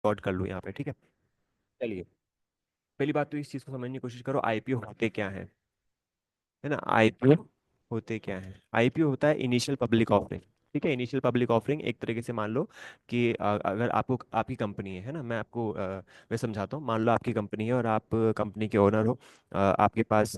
Record कर लूँ यहाँ पे, ठीक है। चलिए, पहली बात तो इस चीज़ को समझने की कोशिश करो, आईपीओ होते क्या है। है ना, आईपीओ होते क्या है। आईपीओ होता है इनिशियल पब्लिक ऑफरिंग। ठीक है, इनिशियल पब्लिक ऑफरिंग एक तरीके से मान लो कि अगर आपको आपकी कंपनी है ना, मैं आपको मैं समझाता हूँ। मान लो आपकी कंपनी है और आप कंपनी के ओनर हो। आपके पास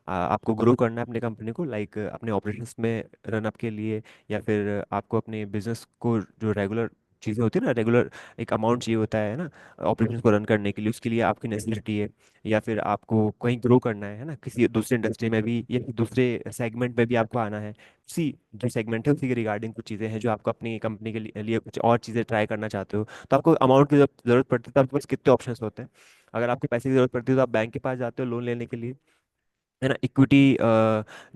आपको ग्रो करना है अपने कंपनी को, लाइक अपने ऑपरेशंस में रन अप के लिए, या फिर आपको अपने बिजनेस को जो रेगुलर चीज़ें होती है ना, रेगुलर एक अमाउंट चाहिए होता है ना ऑपरेशंस को रन करने के लिए, उसके लिए आपकी नेसेसिटी है। या फिर आपको कहीं ग्रो करना है ना, किसी दूसरे इंडस्ट्री में भी या फिर दूसरे सेगमेंट में भी आपको आना है। उसी जो सेगमेंट है उसी के रिगार्डिंग कुछ चीज़ें हैं जो आपको अपनी कंपनी के लिए कुछ और चीज़ें ट्राई करना चाहते हो, तो आपको अमाउंट की जब जरूरत पड़ती है तो आपके पास कितने ऑप्शंस होते हैं। अगर आपको पैसे की जरूरत पड़ती है तो आप बैंक के पास जाते हो लोन लेने के लिए। है ना, इक्विटी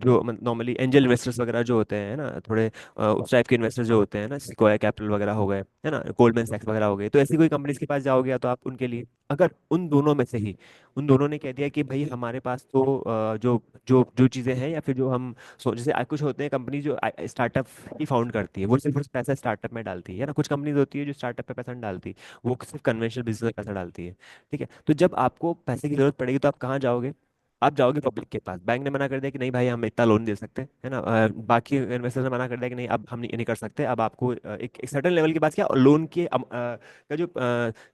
जो नॉर्मली एंजल इन्वेस्टर्स वगैरह जो होते हैं ना, थोड़े उस टाइप के इन्वेस्टर्स जो होते हैं ना, सिक्वायर कैपिटल वगैरह हो गए, है ना, गोल्डमैन सैक्स वगैरह हो गए, तो ऐसी कोई कंपनीज के पास जाओगे या तो आप उनके लिए। अगर उन दोनों में से ही उन दोनों ने कह दिया कि भाई हमारे पास तो जो जो जो चीज़ें हैं, या फिर जो हम जैसे कुछ होते हैं कंपनी जो स्टार्टअप ही फाउंड करती है, वो सिर्फ उस पैसा स्टार्टअप में डालती है ना। कुछ कंपनीज होती है जो स्टार्टअप पे पैसा नहीं डालती, वो सिर्फ कन्वेंशनल बिजनेस में पैसा डालती है। ठीक है, तो जब आपको पैसे की जरूरत पड़ेगी तो आप कहाँ जाओगे। आप जाओगे पब्लिक के पास। बैंक ने मना कर दिया कि नहीं भाई हम इतना लोन दे सकते हैं, है ना, बाकी इन्वेस्टर्स ने मना कर दिया कि नहीं अब हम नहीं कर सकते। अब आपको एक सर्टेन लेवल के बाद क्या लोन के का जो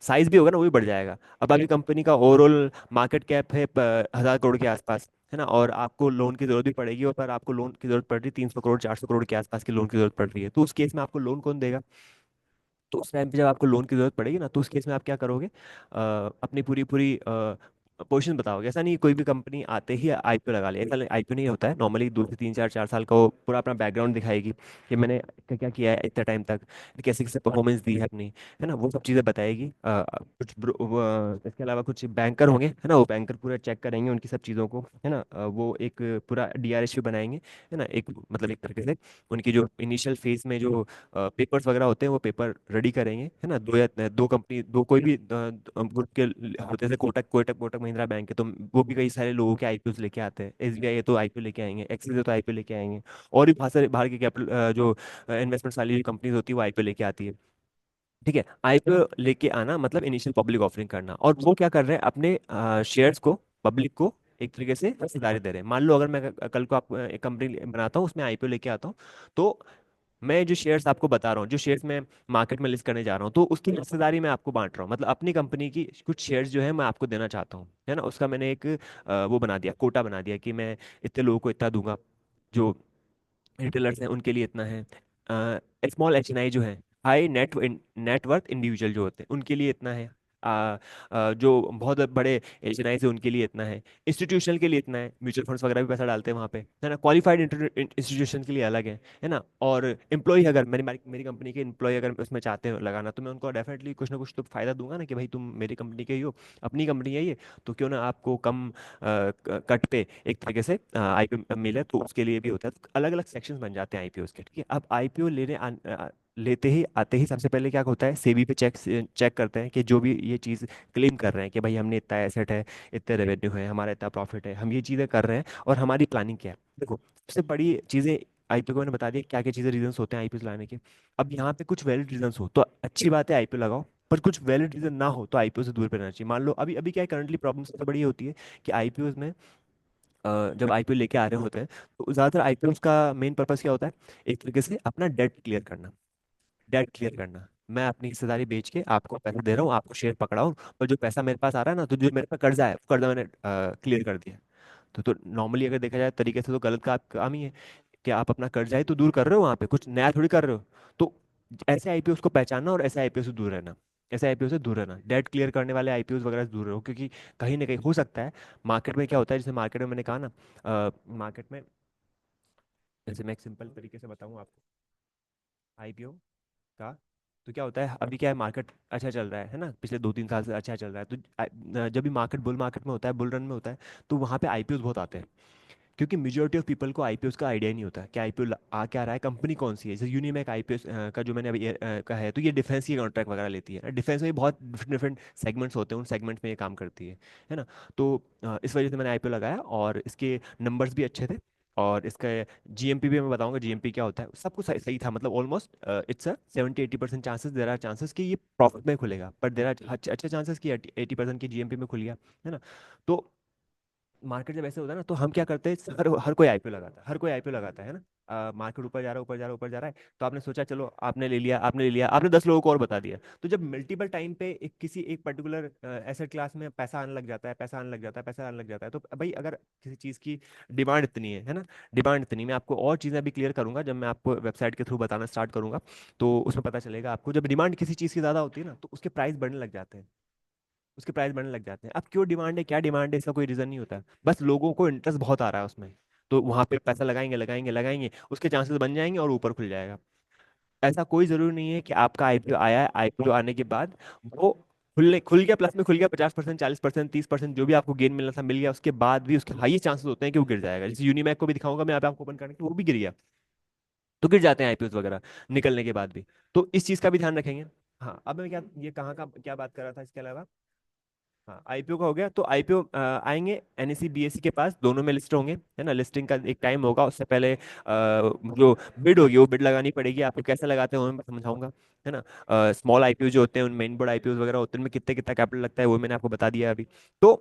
साइज भी होगा ना वो भी बढ़ जाएगा। अब आपकी कंपनी का ओवरऑल मार्केट कैप है 1,000 करोड़ के आसपास, है ना, और आपको लोन की जरूरत भी पड़ेगी, और पर आपको लोन की जरूरत पड़ रही है 300 करोड़ 400 करोड़ के आसपास की लोन की जरूरत पड़ रही है, तो उस केस में आपको लोन कौन देगा। तो उस टाइम पे जब आपको लोन की जरूरत पड़ेगी ना, तो उस केस में आप क्या करोगे, अपनी पूरी पूरी पोजीशन बताओगे। ऐसा नहीं कोई भी कंपनी आते ही आईपीओ लगा ले, ऐसा आईपीओ नहीं होता है। नॉर्मली 2 से 3 4 4 साल का वो पूरा अपना बैकग्राउंड दिखाएगी कि मैंने क्या क्या किया है इतने टाइम तक, कैसे कैसे परफॉर्मेंस दी है अपनी, है ना, वो सब चीज़ें बताएगी। इसके अलावा कुछ बैंकर होंगे, है ना, वो बैंकर पूरा चेक करेंगे उनकी सब चीज़ों को, है ना। वो एक पूरा डीआरएस भी बनाएंगे, है ना, एक मतलब एक तरीके से उनकी जो इनिशियल फेज में जो पेपर्स वगैरह होते हैं वो पेपर रेडी करेंगे, है ना। दो या दो कंपनी, दो कोई भी ग्रुप के होते हैं, जैसे कोटक कोटक कोटक महिंद्रा बैंक है, तो वो भी कई सारे लोगों के आईपीओ लेके आते हैं। एसबीआई है तो आईपीओ लेके आएंगे, एक्सिस है तो आईपीओ लेके आएंगे, और भी बहुत सारे बाहर की कैपिटल जो इन्वेस्टमेंट वाली कंपनीज होती है वो आईपीओ लेके आती है। ठीक है, आईपीओ लेके आना मतलब इनिशियल पब्लिक ऑफरिंग करना, और वो क्या कर रहे हैं अपने शेयर्स को पब्लिक को एक तरीके से हिस्सेदारी दे रहे हैं। मान लो अगर मैं कल को आप एक कंपनी बनाता हूँ उसमें आईपीओ लेके आता हूँ, तो मैं जो शेयर्स आपको बता रहा हूँ, जो शेयर्स मैं मार्केट में लिस्ट करने जा रहा हूँ, तो उसकी हिस्सेदारी मैं आपको बांट रहा हूँ। मतलब अपनी कंपनी की कुछ शेयर्स जो है मैं आपको देना चाहता हूँ, है ना। उसका मैंने एक वो बना दिया, कोटा बना दिया कि मैं इतने लोगों को इतना दूंगा। जो रिटेलर्स हैं उनके लिए इतना है। स्मॉल एचएनआई जो है, हाई नेटवर्थ इंडिविजुअल जो होते हैं उनके लिए इतना है। जो बहुत बड़े एचएनआई से उनके लिए इतना है। इंस्टीट्यूशनल के लिए इतना है, म्यूचुअल फंड्स वगैरह भी पैसा डालते हैं वहाँ पे, है ना। क्वालिफाइड इंस्टीट्यूशन के लिए अलग है ना। और एम्प्लॉय अगर मेरी मेरी कंपनी के एम्प्लॉय अगर उसमें चाहते हो लगाना, तो मैं उनको डेफिनेटली कुछ ना कुछ तो फायदा दूंगा ना, कि भाई तुम मेरी कंपनी के ही हो, अपनी कंपनी है ये, तो क्यों ना आपको कम कट पे एक तरीके से आईपीओ मिले। तो उसके लिए भी होता है, तो अलग अलग सेक्शंस बन जाते हैं आईपीओ के। ठीक है, अब आईपीओ लेते ही आते ही सबसे पहले क्या होता है, सेबी पे चेक चेक करते हैं कि जो भी ये चीज़ क्लेम कर रहे हैं कि भाई हमने इतना एसेट है, इतने रेवेन्यू है, हमारा इतना प्रॉफिट है, हम ये चीज़ें कर रहे हैं और हमारी प्लानिंग क्या है। देखो, सबसे बड़ी चीज़ें आईपीओ को मैंने बता दिया क्या क्या चीज़ें रीजंस होते हैं आईपीओ लाने के। अब यहाँ पे कुछ वैलिड रीजंस हो तो अच्छी बात है आईपीओ लगाओ, पर कुछ वैलिड रीजन ना हो तो आईपीओ से दूर रहना चाहिए। मान लो अभी अभी क्या है, करंटली प्रॉब्लम सबसे बड़ी ये होती है कि आईपीओ में जब आईपीओ लेके आ रहे होते हैं, तो ज़्यादातर आईपीओ का मेन पर्पस क्या होता है, एक तरीके से अपना डेट क्लियर करना। डेट क्लियर करना, मैं अपनी हिस्सेदारी बेच के आपको पैसा दे रहा हूँ, आपको शेयर पकड़ा हूँ, और जो पैसा मेरे पास आ रहा है ना, तो जो मेरे पास कर्जा है वो कर्जा मैंने क्लियर कर दिया। तो नॉर्मली अगर देखा जाए तरीके से तो गलत का काम ही है कि आप अपना कर्जा ही तो दूर कर रहे हो, वहां पे कुछ नया थोड़ी कर रहे हो। तो ऐसे आईपीओ को पहचानना और ऐसे आईपीओ से दूर रहना। ऐसे आईपीओ से दूर रहना, डेट क्लियर करने वाले आईपीओ वगैरह से दूर रहो, क्योंकि कहीं ना कहीं हो सकता है मार्केट में क्या होता है, जैसे मार्केट में मैंने कहा ना, मार्केट में जैसे मैं एक सिंपल तरीके से बताऊं आपको आईपीओ का, तो क्या होता है अभी क्या है, मार्केट अच्छा चल रहा है ना, पिछले 2 3 साल से अच्छा चल रहा है, तो जब भी मार्केट बुल मार्केट में होता है, बुल रन में होता है, तो वहाँ पे आईपीओ बहुत आते हैं। क्योंकि मेजोरिटी ऑफ पीपल को आईपीओ का आइडिया नहीं होता कि आईपीओ आ क्या रहा है, कंपनी कौन सी है। जैसे यूनिमैक आईपीओ का जो मैंने अभी कहा है, तो ये डिफेंस की कॉन्ट्रैक्ट वगैरह लेती है। डिफेंस में भी बहुत डिफरेंट डिफरेंट सेगमेंट्स होते हैं, उन सेगमेंट्स में ये काम करती है ना। तो इस वजह से मैंने आईपीओ लगाया और इसके नंबर्स भी अच्छे थे। और इसका जीएमपी भी मैं बताऊंगा, जीएमपी क्या होता है। सब कुछ सही, सही था, मतलब almost it's a 70-80% chances, there are chances कि ये प्रॉफिट में खुलेगा, पर देर आर अच्छे चांसेस कि 80% की जीएमपी में खुल गया, है ना। तो मार्केट जब ऐसे होता है ना, तो हम क्या करते हैं, हर हर कोई आईपीओ लगाता है, हर कोई आईपीओ लगाता है ना। मार्केट ऊपर जा रहा है, ऊपर जा रहा है, ऊपर जा रहा है, तो आपने सोचा चलो आपने ले लिया, आपने ले लिया, आपने 10 लोगों को और बता दिया। तो जब मल्टीपल टाइम पे एक किसी एक पर्टिकुलर एसेट क्लास में पैसा आने लग जाता है, पैसा आने लग जाता है, पैसा आने लग जाता है, तो भाई अगर किसी चीज़ की डिमांड इतनी है ना, डिमांड इतनी, मैं आपको और चीज़ें अभी क्लियर करूंगा जब मैं आपको वेबसाइट के थ्रू बताना स्टार्ट करूंगा। तो उसमें पता चलेगा आपको, जब डिमांड किसी चीज़ की ज़्यादा होती है ना, तो उसके प्राइस बढ़ने लग जाते हैं, उसके प्राइस बढ़ने लग जाते हैं। अब क्यों डिमांड है, क्या डिमांड है, इसका कोई रीजन नहीं होता, बस लोगों को इंटरेस्ट बहुत आ रहा है उसमें, तो वहां पे पैसा लगाएंगे लगाएंगे लगाएंगे, उसके चांसेस बन जाएंगे और ऊपर खुल जाएगा। ऐसा कोई जरूरी नहीं है कि आपका आईपीओ आया है, आईपीओ आने के बाद वो खुल गया, प्लस में खुल गया, 50%, 40%, 30% जो भी आपको गेन मिलना था मिल गया, उसके बाद भी उसके हाई चांसेस होते हैं कि वो गिर जाएगा। जैसे यूनिमैक को भी दिखाऊंगा मैं, आप आपको ओपन करने के, वो भी गिर गया, तो गिर जाते हैं आईपीओ वगैरह निकलने के बाद भी। तो इस चीज का भी ध्यान रखेंगे। हाँ, अब मैं क्या, ये कहाँ का क्या बात कर रहा था इसके अलावा। हाँ, आईपीओ का हो गया, तो आईपीओ आएंगे एनएससी बीएससी के पास, दोनों में लिस्ट होंगे, है ना। लिस्टिंग का एक टाइम होगा, उससे पहले जो बिड होगी वो बिड लगानी पड़ेगी आपको। कैसे लगाते हैं वो मैं समझाऊंगा, है ना। स्मॉल आईपीओ जो होते हैं, उन मेन बोर्ड आईपीओ वगैरह होते हैं, उनमें कितने कितना कैपिटल लगता है वो मैंने आपको बता दिया अभी। तो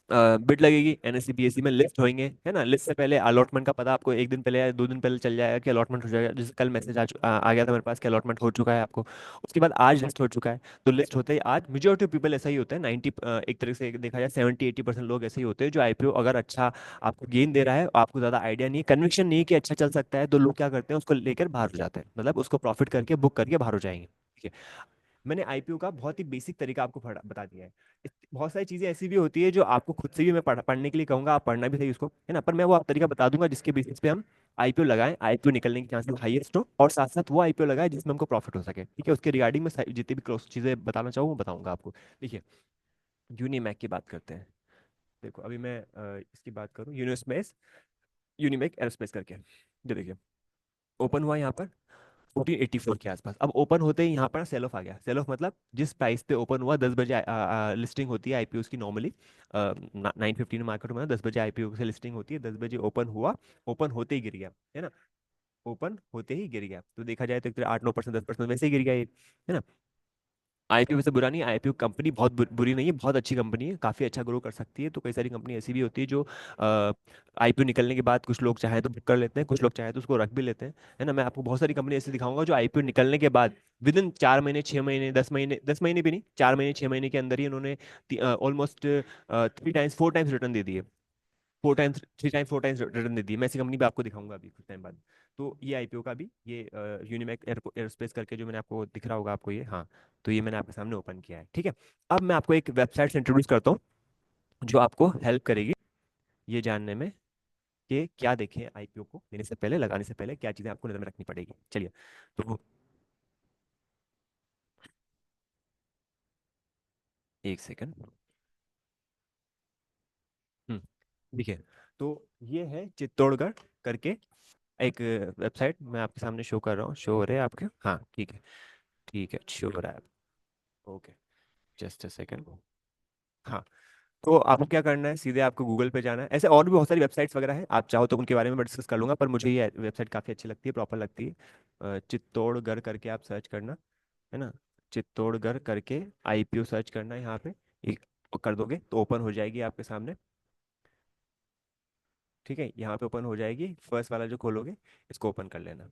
बिड लगेगी, एनएससी बीएससी में लिस्ट होंगे, है ना। लिस्ट से पहले अलॉटमेंट का पता आपको एक दिन पहले या 2 दिन पहले चल जाएगा कि अलॉटमेंट हो जाएगा। जैसे कल मैसेज आ गया था मेरे पास कि अलॉटमेंट हो चुका है आपको, उसके बाद आज लिस्ट हो चुका है। तो लिस्ट होते ही आज मेजोरिटी ऑफ पीपल ऐसा ही होता है, 90, एक तरह से देखा जाए 70-80% लोग ऐसे ही होते हैं, जो आईपीओ अगर अच्छा आपको गेन दे रहा है, आपको ज्यादा आइडिया नहीं है, कन्विक्शन नहीं है कि अच्छा चल सकता है, तो लोग क्या करते हैं, उसको लेकर बाहर हो जाते हैं, मतलब उसको प्रॉफिट करके बुक करके बाहर हो जाएंगे, ठीक है। मैंने आईपीओ का बहुत ही बेसिक तरीका आपको बता दिया है। बहुत सारी चीजें ऐसी भी होती है जो आपको खुद से भी मैं पढ़ने के लिए कहूंगा, आप पढ़ना भी सही उसको, है ना। पर मैं वो आप तरीका बता दूंगा जिसके बेसिस पे हम आईपीओ लगाएं, आईपीओ निकलने के चांसेस हाईएस्ट हो, और साथ साथ वो आईपीओ लगाए जिसमें हमको प्रॉफिट हो सके, ठीक है। उसके रिगार्डिंग में जितनी भी क्लोज चीजें बताना चाहूँ वो बताऊंगा आपको। देखिए, यूनिमैक की बात करते हैं। देखो अभी मैं इसकी बात करूँ, यूनिस्पेस, यूनिमैक एरोस्पेस करके, ये देखिए ओपन हुआ यहाँ पर 1484 के आसपास। अब ओपन होते ही यहाँ पर सेल ऑफ आ गया। सेल ऑफ मतलब जिस प्राइस पे ओपन हुआ, 10 बजे लिस्टिंग होती है आईपीओ की नॉर्मली, 9:15 मार्केट में 10 बजे आईपीओ से लिस्टिंग होती है, 10 बजे ओपन हुआ, ओपन होते ही गिर गया, है ना। ओपन होते ही गिर गया, तो देखा जाए तो एक तरह 8-9%, 10% वैसे ही गिर गया ये, है ना। आईपीओ वैसे बुरा नहीं है, आईपीओ कंपनी बहुत बुरी नहीं है, बहुत अच्छी कंपनी है, काफी अच्छा ग्रो कर सकती है। तो कई सारी कंपनी ऐसी भी होती है जो आईपीओ निकलने के बाद कुछ लोग चाहे तो बुक कर लेते हैं, कुछ लोग चाहे तो उसको रख भी लेते हैं, है ना। मैं आपको बहुत सारी कंपनी ऐसी दिखाऊंगा जो आईपीओ निकलने के बाद विद इन 4 महीने, 6 महीने, 10 महीने, 10 महीने भी नहीं, 4 महीने, 6 महीने के अंदर ही उन्होंने ऑलमोस्ट 3 टाइम्स 4 टाइम्स रिटर्न दे दिए, 4 टाइम्स, 3 टाइम्स, 4 टाइम्स रिटर्न दे दिए। मैं ऐसी कंपनी भी आपको दिखाऊंगा अभी कुछ टाइम बाद। तो ये आईपीओ का भी, ये यूनिमैक एयरोस्पेस करके जो मैंने आपको दिख रहा होगा आपको ये, हाँ, तो ये मैंने आपके सामने ओपन किया है, ठीक है। अब मैं आपको एक वेबसाइट से इंट्रोड्यूस करता हूँ जो आपको हेल्प करेगी ये जानने में कि क्या देखें आईपीओ को लेने से पहले, लगाने से पहले क्या चीज़ें आपको नजर में रखनी पड़ेगी। चलिए, तो एक सेकंड। हम्म, देखिए, तो ये है चित्तौड़गढ़ करके एक वेबसाइट, मैं आपके सामने शो कर रहा हूँ, शो हो रहा है आपके, हाँ ठीक है, ठीक है, शो हो रहा है। Okay, just a second. हाँ, तो आपको क्या करना है, सीधे आपको गूगल पे जाना है। ऐसे और भी बहुत सारी वेबसाइट्स वगैरह हैं, आप चाहो तो उनके बारे में मैं डिस्कस कर लूंगा, पर मुझे ये वेबसाइट काफ़ी अच्छी लगती है, प्रॉपर लगती है। चित्तौड़गढ़ करके आप सर्च करना, है ना। चित्तौड़गढ़ करके आईपीओ सर्च करना है यहाँ पे, एक कर दोगे तो ओपन हो जाएगी आपके सामने, ठीक है। यहाँ पे ओपन हो जाएगी, फर्स्ट वाला जो खोलोगे इसको ओपन कर लेना,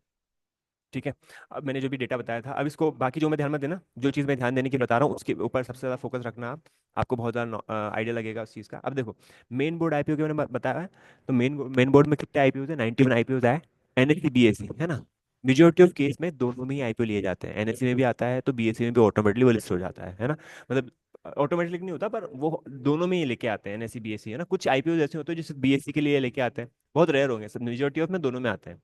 ठीक है। अब मैंने जो भी डेटा बताया था, अब इसको बाकी जो मैं ध्यान मत देना, जो चीज़ मैं ध्यान देने की बता रहा हूँ उसके ऊपर सबसे ज़्यादा फोकस रखना आप, आपको बहुत ज़्यादा आइडिया लगेगा उस चीज़ का। अब देखो, मेन बोर्ड आईपीओ के मैंने बताया है, तो मेन बोर्ड में कितने आईपीओ थे, 91 आईपीओ है। एनएससी बीएससी, है ना। मेजोरिटी ऑफ केस में दोनों में ही आईपीओ लिए जाते हैं, एनएससी में भी आता है तो बीएससी में भी ऑटोमेटिकली वो लिस्ट हो जाता है ना। मतलब ऑटोमेटिकली नहीं होता, पर वो दोनों में ही लेके आते हैं, एनएससी बीएससी, है ना। कुछ आईपीओ ऐसे होते हैं जिसे बीएससी के लिए लेके आते हैं, बहुत रेयर होंगे, सब मेजोरिटी ऑफ में दोनों में आते हैं।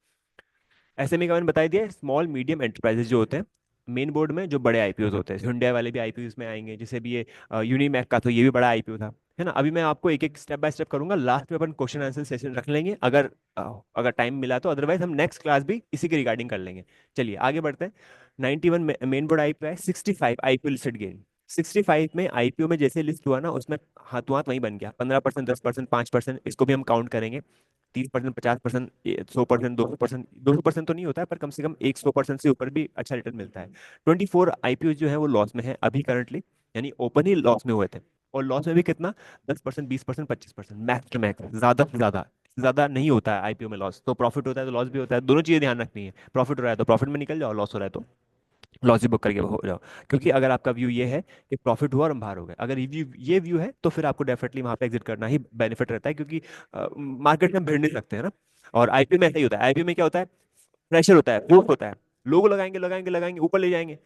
एसएमई का मैंने बता दिया, स्मॉल मीडियम एंटरप्राइजेज जो होते हैं, मेन बोर्ड में जो बड़े आईपीओ होते हैं, hyundai वाले भी आईपीओ में आएंगे, जैसे भी ये यूनिमैक का, तो ये भी बड़ा आईपीओ था, है ना। अभी मैं आपको एक एक स्टेप बाय स्टेप करूंगा, लास्ट में अपन क्वेश्चन आंसर सेशन रख लेंगे अगर अगर टाइम मिला तो, अदरवाइज हम नेक्स्ट क्लास भी इसी के रिगार्डिंग कर लेंगे। चलिए आगे बढ़ते हैं। 91 मेन बोर्ड आईपीओ है, 65 आईपीओ लिस्टेड गेन, 65 में आईपीओ में जैसे लिस्ट हुआ ना, उसमें हाथों हाथ वहीं बन गया, 15%, 10%, 5%, इसको भी हम काउंट करेंगे। 30%, 50%, 100%, 200%, 200% तो नहीं होता है, पर कम से कम 100% से ऊपर भी अच्छा रिटर्न मिलता है। 24 आईपीओ जो है वो लॉस में है अभी करंटली, यानी ओपन ही लॉस में हुए थे। और लॉस में भी कितना, 10%, 20%, 25%, मैक्स टू मैक्स, ज्यादा से ज्यादा। ज्यादा नहीं होता है आईपीओ में लॉस, तो प्रॉफिट होता है तो लॉस भी होता है, दोनों चीजें ध्यान रखनी है। प्रॉफिट हो रहा है तो प्रॉफिट में निकल जाओ, लॉस हो रहा है तो लॉस ही बुक करके हो जाओ। क्योंकि अगर आपका व्यू ये है कि प्रॉफिट हुआ और हम बाहर हो गए, अगर ये व्यू है तो फिर आपको डेफिनेटली वहां पे एग्जिट करना ही बेनिफिट रहता है, क्योंकि मार्केट में हम भिड़ नहीं सकते हैं ना। और आईपीओ में ऐसा ही होता है, आईपीओ में क्या होता है, प्रेशर होता है, फोर्स होता है। लोग लगाएंगे लगाएंगे लगाएंगे, ऊपर ले जाएंगे,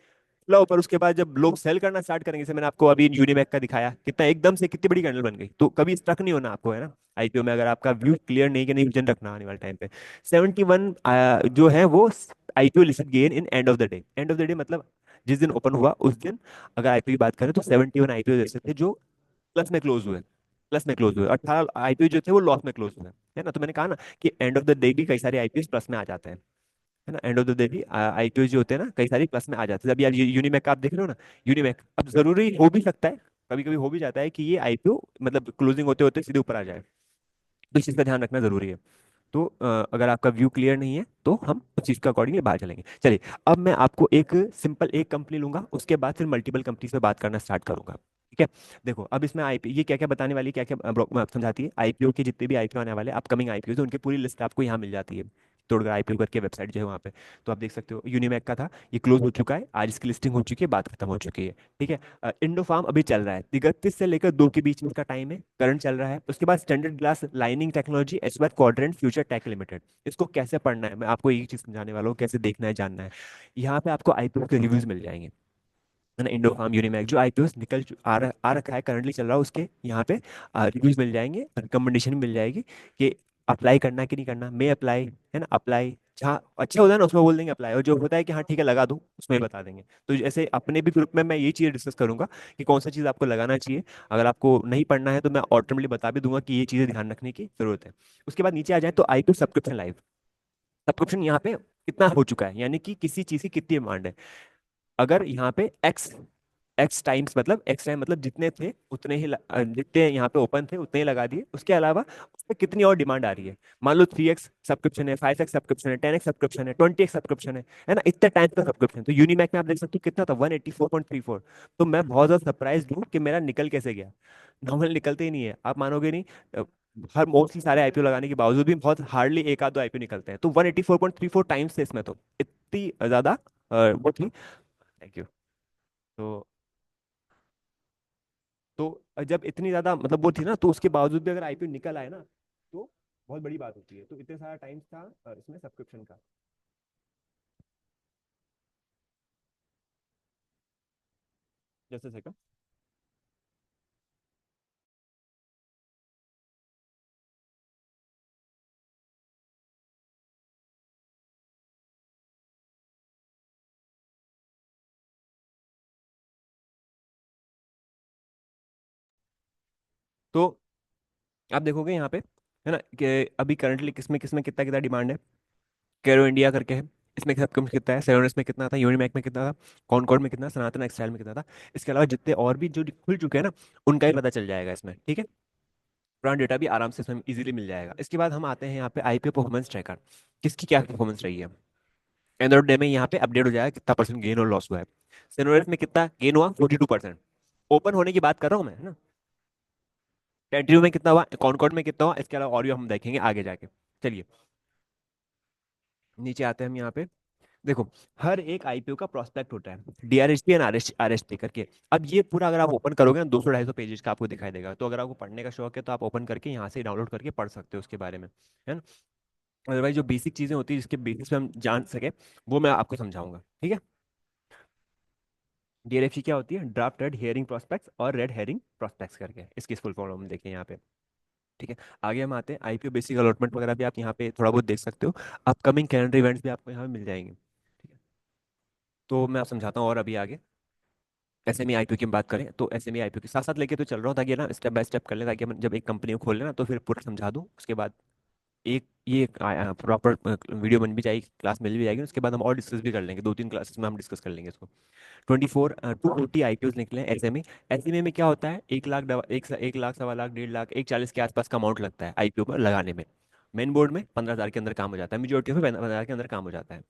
लो, पर उसके बाद जब लोग सेल करना स्टार्ट करेंगे, जैसे मैंने आपको अभी यूनिमैक का दिखाया, कितना एकदम से कितनी बड़ी कैंडल बन गई, तो कभी स्टक नहीं होना आपको, है ना। आईपीओ में अगर आपका व्यू क्लियर नहीं, कि नहीं विजन रखना आने वाले टाइम पे। 71 जो है वो IPO listed gain in end of the day. End of the day मतलब जिस दिन ओपन हुआ उस दिन, अगर आईपीओ की बात करें तो 71 आईपीओ ऐसे थे जो प्लस में क्लोज हुए। प्लस में क्लोज हुए, 18 आईपीओ जो थे वो लॉस में क्लोज हुए, है ना। तो मैंने कहा ना कि एंड ऑफ द डे भी कई सारे आईपीओ प्लस में आ जाते हैं, है ना। एंड ऑफ द डे भी आईपीओ जो होते हैं ना, कई सारी प्लस में आ जाते हैं। अभी यार यूनिमैक का आप देख रहे हो ना, यूनिमैक अब जरूरी हो भी सकता है, कभी कभी हो भी जाता है कि ये आईपीओ मतलब क्लोजिंग होते होते सीधे ऊपर आ जाए, तो इस चीज का ध्यान रखना जरूरी है। तो अगर आपका व्यू क्लियर नहीं है तो हम उस चीज के अकॉर्डिंगली बाहर चलेंगे। चलिए, अब मैं आपको एक सिंपल एक कंपनी लूंगा, उसके बाद फिर मल्टीपल कंपनी से बात करना स्टार्ट करूंगा, ठीक है। देखो अब इसमें आईपी ये क्या क्या बताने वाली, क्या क्या समझाती है, आईपीओ के जितने भी आईपीओ आने वाले अपकमिंग आईपीओ, तो उनकी पूरी लिस्ट आपको यहाँ मिल जाती है। तोड़कर आईपीओ करके वेबसाइट जो है वहाँ पे, तो आप देख सकते हो यूनिमैक का था, ये क्लोज हो चुका है, आज इसकी लिस्टिंग हो चुकी है, बात खत्म हो चुकी है, ठीक है। इंडो फार्म अभी चल रहा है, 31 से लेकर 2 के बीच में इसका टाइम है, करंट चल रहा है। उसके बाद स्टैंडर्ड ग्लास लाइनिंग टेक्नोलॉजी एसवार क्वाड्रेंट फ्यूचर टेक लिमिटेड। इसको कैसे पढ़ना है, मैं आपको एक चीज समझाने वाला हूँ, कैसे देखना है, जानना है। यहाँ पे आपको आईपीओ के रिव्यूज मिल जाएंगे, है ना। इंडो फार्म यूनिमैक जो आईपीओ आ रखा है, करंटली चल रहा है, उसके यहाँ पे रिव्यूज मिल जाएंगे, रिकमेंडेशन मिल जाएगी कि अप्लाई करना कि नहीं करना, मे अप्लाई, है ना, अप्लाई। जहाँ अच्छा होता है ना उसमें बोल देंगे अप्लाई, और जो होता है कि हाँ ठीक है लगा दूँ, उसमें बता देंगे। तो जैसे अपने भी ग्रुप में मैं ये चीज़ डिस्कस करूंगा कि कौन सा चीज़ आपको लगाना चाहिए। अगर आपको नहीं पढ़ना है तो मैं ऑटोमेटिकली बता भी दूंगा कि ये चीज़ें ध्यान रखने की जरूरत है। उसके बाद नीचे आ जाए तो आईपीओ सब्सक्रिप्शन लाइव, सब्सक्रिप्शन यहाँ पे कितना हो चुका है, यानी कि किसी चीज़ की कितनी डिमांड है। अगर यहाँ पे एक्स टाइम्स मतलब एक्स टाइम मतलब जितने थे उतने ही जितने यहाँ पे ओपन थे उतने ही लगा दिए, उसके अलावा उस पर कितनी और डिमांड आ रही है। मान लो 3x सब्सक्रिप्शन है, 5x सब्सक्रिप्शन है, 10x सब्सक्रिप्शन है, 20x सब्सक्रिप्शन है ना, इतने टाइम्स का सब्सक्रिप्शन। तो यूनिमैक में आप देख सकते हो कितना था, 184.34। तो मैं बहुत ज्यादा सरप्राइज हूँ कि मेरा निकल कैसे गया, नॉर्मल निकलते ही नहीं है, आप मानोगे नहीं। अ, हर मोस्टली सारे आईपीओ लगाने के बावजूद भी बहुत हार्डली एक आध दो आईपीओ निकलते हैं, तो 184.34 टाइम्स थे इसमें, तो इतनी ज्यादा वो थी। Thank you. तो जब इतनी ज्यादा मतलब वो थी ना, तो उसके बावजूद भी अगर आईपीओ निकल आए ना, तो बहुत बड़ी बात होती है। तो इतने सारा टाइम्स था इसमें सब्सक्रिप्शन का। जैसे से का तो आप देखोगे यहाँ पे, है ना, कि अभी करंटली किसमें किसमें कितना कितना डिमांड है। कैरो इंडिया करके है, इसमें सब्सक्रिप्शन कितना है, सेलोनेस में कितना था, यूनिमैक में कितना था, कॉनकॉर्ड में कितना, सनातन एक्सटाइल में कितना था। इसके अलावा जितने और भी जो खुल चुके हैं ना, उनका ही पता चल जाएगा इसमें, ठीक है। पूरा डेटा भी आराम से इसमें इजीली मिल जाएगा। इसके बाद हम आते हैं यहाँ पे आईपीओ परफॉर्मेंस ट्रैकर, किसकी क्या परफॉर्मेंस रही है। एंड ऑफ डे में यहाँ पे अपडेट हो जाएगा कितना परसेंट गेन और लॉस हुआ है। सेनोरेस में कितना गेन हुआ, 42%। ओपन होने की बात कर रहा हूँ मैं, है ना। टेंट्री में कितना हुआ, कॉनकॉर्ड में कितना हुआ, इसके अलावा और भी हम देखेंगे आगे जाके। चलिए, नीचे आते हैं हम यहाँ पे। देखो, हर एक आईपीओ का प्रोस्पेक्ट होता है, डीआरएसपी एंड आरएसटी करके। अब ये पूरा अगर आप ओपन करोगे ना, 200 250 पेजेस का आपको दिखाई देगा। तो अगर आपको पढ़ने का शौक है तो आप ओपन करके यहाँ से डाउनलोड करके पढ़ सकते हो उसके बारे में, है ना। अदरवाइज जो बेसिक चीजें होती है जिसके बेसिस पे हम जान सके, वो मैं आपको समझाऊंगा, ठीक है। डीआरएफसी क्या होती है, ड्राफ्ट रेड हेयरिंग प्रोस्पेक्ट्स और रेड हेयरिंग प्रोस्पेक्ट्स करके, इसकी फुल फॉर्म हम देखें यहाँ पे, ठीक है। आगे हम आते हैं आईपीओ बेसिक अलॉटमेंट वगैरह भी आप यहाँ पे थोड़ा बहुत देख सकते हो। अपकमिंग कैलेंडर इवेंट्स भी आपको यहाँ पे मिल जाएंगे, ठीक है। तो मैं आप समझाता हूँ और अभी आगे। एसएमई आईपीओ की हम बात करें तो एसएमई आईपीओ के साथ साथ लेके तो चल रहा हूँ, ताकि ना स्टेप बाय स्टेप कर लें, ताकि हम जब एक कंपनी को खोल लें ना तो फिर पूरा समझा दूँ उसके बाद एक ये प्रॉपर वीडियो बन भी जाएगी, क्लास मिल भी जाएगी, उसके बाद हम और डिस्कस भी कर लेंगे, 2-3 क्लासेस में हम डिस्कस कर लेंगे इसको। 240 आईपीओ निकले हैं एसएमए। एसएमए में क्या होता है, 1 लाख, 1 लाख, 1.25 लाख, 1.5 लाख, 1.40 के आसपास का अमाउंट लगता है आईपीओ पर लगाने में। मेन बोर्ड में 15,000 के अंदर काम हो जाता है, मेजोरिटी में 15,000 के अंदर काम हो जाता है।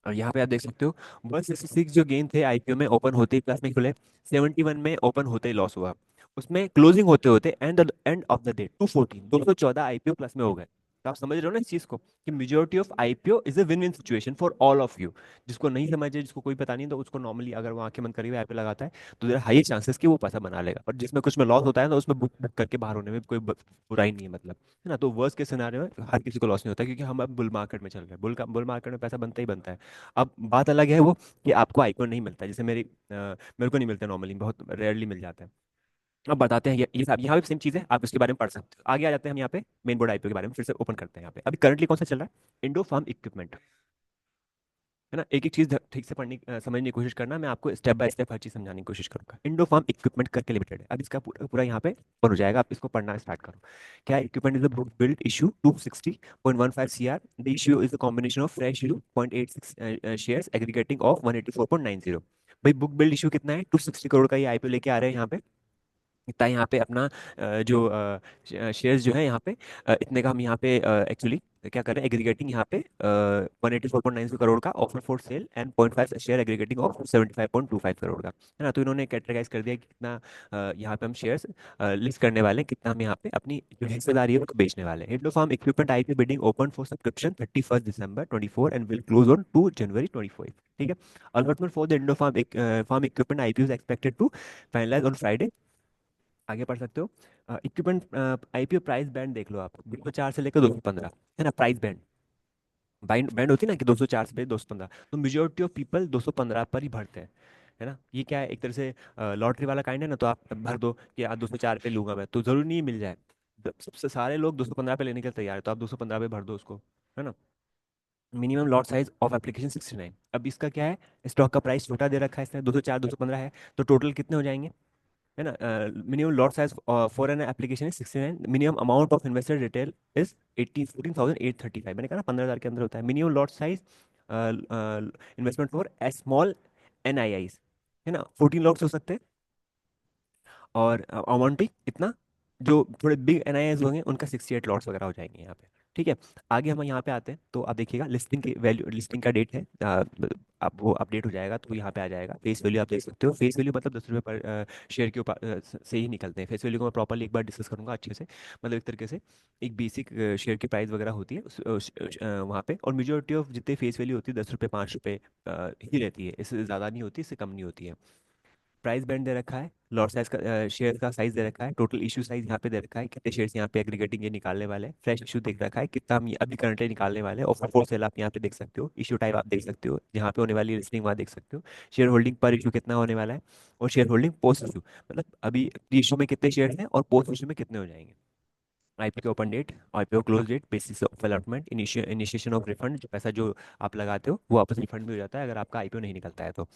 और यहाँ पे आप देख सकते हो 166 जो गेन थे आईपीओ में ओपन होते ही प्लस में खुले, 71 में ओपन होते ही लॉस हुआ, उसमें क्लोजिंग होते होते end of the day 214 IPO plus में हो गए। तो आप समझ रहे हो ना इस चीज को, कि majority of IPO is a win win situation for all of you. जिसको नहीं समझे, जिसको कोई पता नहीं, तो उसको नॉर्मली अगर वो आंखें बंद करी हुई आईपीओ लगाता है, तो देर हाई चांसेस कि वो पैसा बना लेगा। पर जिसमें कुछ में लॉस होता है ना, उसमें बुक बुक करके बाहर होने में कोई बुराई नहीं है, मतलब, है ना। तो वर्स्ट के सिनारियो में हर किसी को लॉस नहीं होता, क्योंकि हम अब बुल मार्केट में चल रहे हैं, बुल मार्केट में पैसा बनता ही बनता है। अब बात अलग है वो, कि आपको आईफोन नहीं मिलता, जैसे मेरे को नहीं मिलता, नॉर्मली बहुत रेयरली मिल जाता है। अब बताते हैं ये सब, यहाँ पे सेम चीज़ है, आप इसके बारे में पढ़ सकते हो। आगे आ जाते हैं हम यहाँ पे मेन बोर्ड आईपीओ के बारे में, फिर से ओपन करते हैं। यहाँ पे अभी करंटली कौन सा चल रहा है, इंडो फार्म इक्विपमेंट, है ना। एक एक चीज़ ठीक से समझने की कोशिश करना, मैं आपको स्टेप बाय स्टेप हर चीज़ समझाने की कोशिश करूंगा। इंडो फार्म इक्विपमेंट करके लिमिटेड है, अब इसका पूरा पूरा यहाँ पे ओपन हो जाएगा, आप इसको पढ़ना स्टार्ट करो। क्या, equipment is a book build issue 260.15 CR, the issue is a combination of fresh issue 0.86 shares aggregating of 184.90। भाई बुक बिल्ड इशू कितना है, 260 करोड़ का ये आईपीओ लेके आ रहे हैं यहाँ पे। इतना यहाँ पे अपना जो शेयर्स जो है यहाँ पे, इतने का हम यहाँ पे एक्चुअली क्या कर रहे हैं, एग्रीगेटिंग यहाँ पे 184.90 करोड़ का offer for sale, and 0.5 share aggregating of 75.25 crore का, है ना। तो इन्होंने कैटेगराइज कर दिया कि कितना यहाँ पे हम शेयर्स लिस्ट करने वाले हैं, कितना हम यहाँ पे अपनी जो हिस्सेदारी है उसको बेचने वाले हैं। Indo farm Equipment IP bidding open for subscription 31 December 2024 and will close on 2 January 2024। ठीक है। Allotment for the Indo farm Equipment IP is expected to finalise on Friday. आगे पढ़ सकते हो। इक्विपमेंट आईपीओ प्राइस बैंड देख लो आप, 204 से लेकर 215, है ना, प्राइस बैंड। बैंड बैंड होती है ना, कि 204 से 215, तो मेजोरिटी ऑफ पीपल 215 पर ही भरते हैं, है ना। ये क्या है, एक तरह से लॉटरी वाला काइंड है ना, तो आप भर दो कि आज 204 पे लूंगा मैं, तो जरूरी नहीं मिल जाए। सबसे सारे लोग 215 पे लेने के लिए तैयार है, तो आप 215 पे भर दो उसको, है ना। Minimum lot size of application 69। अब इसका क्या है, स्टॉक का प्राइस छोटा दे रखा है इसने, 204 215 है, तो टोटल कितने हो जाएंगे, है ना। Minimum lot size for an application is 69, minimum amount of invested retail is 14,835। मैंने कहा ना 15,000 के अंदर होता है। Minimum lot size investment for a small NIIs, है ना, 14 लॉट्स हो सकते हैं। और अमाउंट भी इतना, जो थोड़े बिग NIIs होंगे उनका 68 लॉट्स वगैरह हो जाएंगे यहाँ पे। ठीक है। आगे हम यहाँ पे आते हैं, तो आप देखिएगा लिस्टिंग की वैल्यू, लिस्टिंग का डेट है, अब वो अपडेट हो जाएगा तो यहाँ पे आ जाएगा। फेस वैल्यू आप देख सकते हो, फेस वैल्यू मतलब 10 रुपये पर शेयर के ऊपर से ही निकलते हैं। फेस वैल्यू को मैं प्रॉपरली एक बार डिस्कस करूंगा अच्छे से, मतलब एक तरीके से एक बेसिक शेयर की प्राइस वगैरह होती है वहाँ पे। और मेजोरिटी ऑफ जितने फेस वैल्यू होती है 10 रुपये 5 रुपये ही रहती है, इससे ज़्यादा नहीं होती, इससे कम नहीं होती है। प्राइस बैंड दे रखा है, लॉट साइज का, शेयर का साइज दे रखा है, टोटल इशू साइज यहाँ पे दे रखा है, कितने शेयर्स यहाँ पे एग्रीगेटिंग ये निकालने वाले हैं, फ्रेश इशू देख रखा है कितना हम ये अभी करंटली निकालने वाले हैं, ऑफर फॉर सेल आप यहाँ पे देख सकते हो, इशू टाइप आप देख सकते हो, जहाँ पे होने वाली लिस्टिंग वहाँ देख सकते हो, शेयर होल्डिंग पर इशू कितना होने वाला है, और शेयर होल्डिंग पोस्ट इशू, मतलब अभी प्री इशू में कितने शेयर हैं और पोस्ट इशू में कितने हो जाएंगे। IPO open date, IPO close date, basis of allotment, initiation of refund, जो पैसा जो आप लगाते हो वो वापस रिफंड भी हो जाता है अगर आपका आईपीओ नहीं निकलता है तो।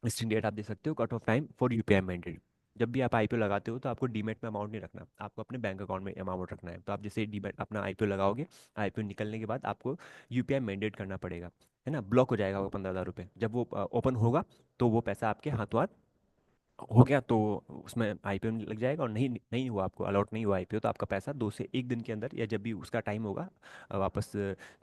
लिस्टिंग डेट आप देख सकते हो, cut off time for UPI mandate. जब भी आप आईपीओ लगाते हो तो आपको डीमेट में अमाउंट नहीं रखना, आपको अपने बैंक अकाउंट में अमाउंट रखना है। तो आप जैसे डीमेट अपना आईपीओ लगाओगे, आईपीओ निकलने के बाद आपको यूपीआई मैंडेट करना पड़ेगा, है ना। ब्लॉक हो जाएगा वो 15,000 रुपये, जब वो ओपन होगा तो वो पैसा आपके हाथों हाथ हो गया तो उसमें आईपीओ लग जाएगा, और नहीं नहीं हुआ, आपको अलॉट नहीं हुआ आईपीओ, तो आपका पैसा 2 से 1 दिन के अंदर, या जब भी उसका टाइम होगा वापस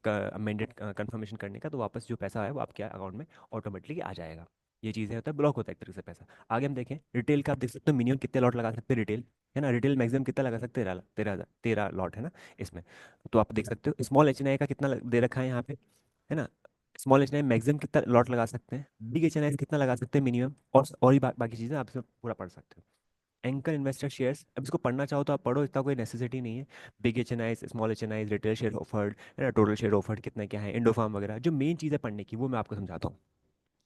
मैंडेट कंफर्मेशन करने का, तो वापस जो पैसा है वो आपके अकाउंट में ऑटोमेटिकली आ जाएगा। ये चीज़ें होता है, ब्लॉक होता है एक तरीके से पैसा। आगे हम देखें रिटेल का, आप देख सकते हो मिनिमम कितने लॉट लगा सकते हैं रिटेल, है ना। रिटेल मैक्सिमम कितना लगा सकते हैं, 13 लॉट, है ना, इसमें। तो आप देख सकते हो स्मॉल HNI का कितना दे रखा है यहाँ पे, है ना। स्मॉल HNI मैक्सिमम कितना लॉट लगा सकते हैं, बिग HNI कितना लगा सकते हैं मिनिमम, और ही बाकी चीज़ें आप इसमें पूरा पढ़ सकते हो। एंकर इन्वेस्टर शेयर्स, अब इसको पढ़ना चाहो तो आप पढ़ो, इतना कोई नेसेसिटी नहीं है। Big HNI, small HNI, retail share offered, है ना, टोटल शेयर ऑफर्ड कितना क्या है, इंडो फार्म वगैरह, जो मेन चीज़ है पढ़ने की वो मैं आपको समझाता हूँ।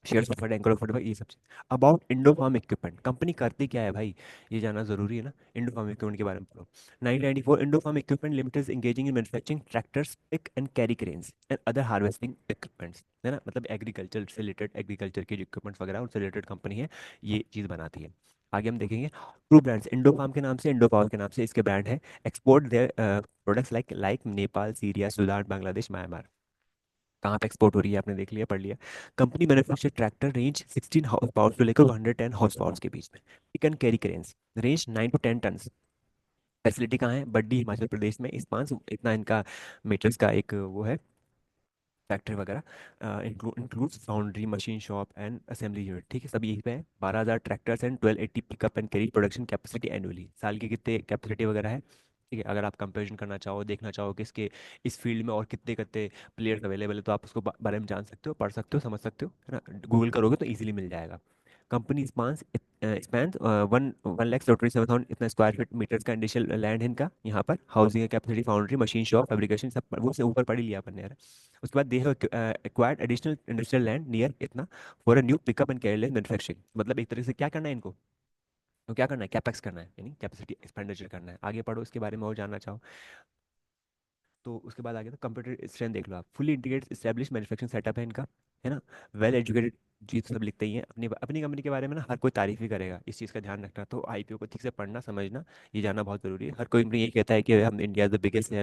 शेयर्स ऑफर्ड, एंकर ऑफर्ड, भाई ये सब चीज़। About Indo farm equipment, company करती क्या है भाई, ये जानना जरूरी है ना। इंडो फार्म इक्विपमेंट के बारे में पढ़ो। 1994, Indo farm Equipment limited is engaging in manufacturing tractors, pick and carry cranes and other harvesting equipments, है ना, मतलब एग्रीकल्चर से रिलेटेड, एग्रीकल्चर के जो इक्विपमेंट्स वगैरह उनसे रिलेटेड कंपनी है, ये चीज़ बनाती है। आगे हम देखेंगे ट्रू ब्रांड्स, इंडो फार्म के नाम से, इंडो पावर के नाम से इसके ब्रांड है। Export their products like like Nepal, Syria, Sudan, Bangladesh, Myanmar. कहाँ पे एक्सपोर्ट हो रही है आपने देख लिया, पढ़ लिया। Company manufacture tractor range 16 house power से लेकर 110 हॉर्स पावर के बीच में। Pick and carry cranes range 9 to 10 ton. Facility कहाँ है? बड्डी, हिमाचल प्रदेश में। इस्पान इतना इनका मीटर्स का एक वो है, फैक्ट्री वगैरह। Includes foundry, machine shop and assembly unit. ठीक है, सब यहीं पे है। 12,000 tractors and 1280 pickup and carry production capacity annually. साल की कितने कैपेसिटी वगैरह है? ठीक है, अगर आप कंपेरिजन करना चाहो, देखना चाहो कि इसके इस फील्ड में और कितने कितने प्लेयर्स अवेलेबल है, तो आप उसको बारे में जान सकते हो, पढ़ सकते हो, समझ सकते हो, है ना। गूगल करोगे तो इजीली मिल जाएगा। कंपनी स्पैन 1,47,000 इतना स्क्वायर फीट मीटर्स का इंडस्ट्रियल लैंड है इनका। यहाँ पर housing capacity, foundry, machine shop, fabrication, सब वो से ऊपर पढ़ ही लिया अपन ने यार। उसके बाद they have acquired additional industrial land near इतना for a new pickup and carry manufacturing. मतलब एक तरह से क्या करना है इनको, तो क्या करना है, कैपेक्स करना है, यानी कैपेसिटी एक्सपेंडिचर करना है। आगे पढ़ो इसके बारे में और जानना चाहो तो उसके बाद आगे तो कंप्यूटर स्ट्रेंथ देख लो आप। Fully integrated establish manufacturing setup है इनका, है ना। वेल एजुकेटेड, जी तो सब लिखते ही हैं। अपनी अपनी कंपनी के बारे में ना हर कोई तारीफ ही करेगा, इस चीज़ का ध्यान रखना। तो आईपीओ को ठीक से पढ़ना, समझना, ये जानना बहुत ज़रूरी है। हर कोई कंपनी ये कहता है कि हम इंडिया द बिगेस्ट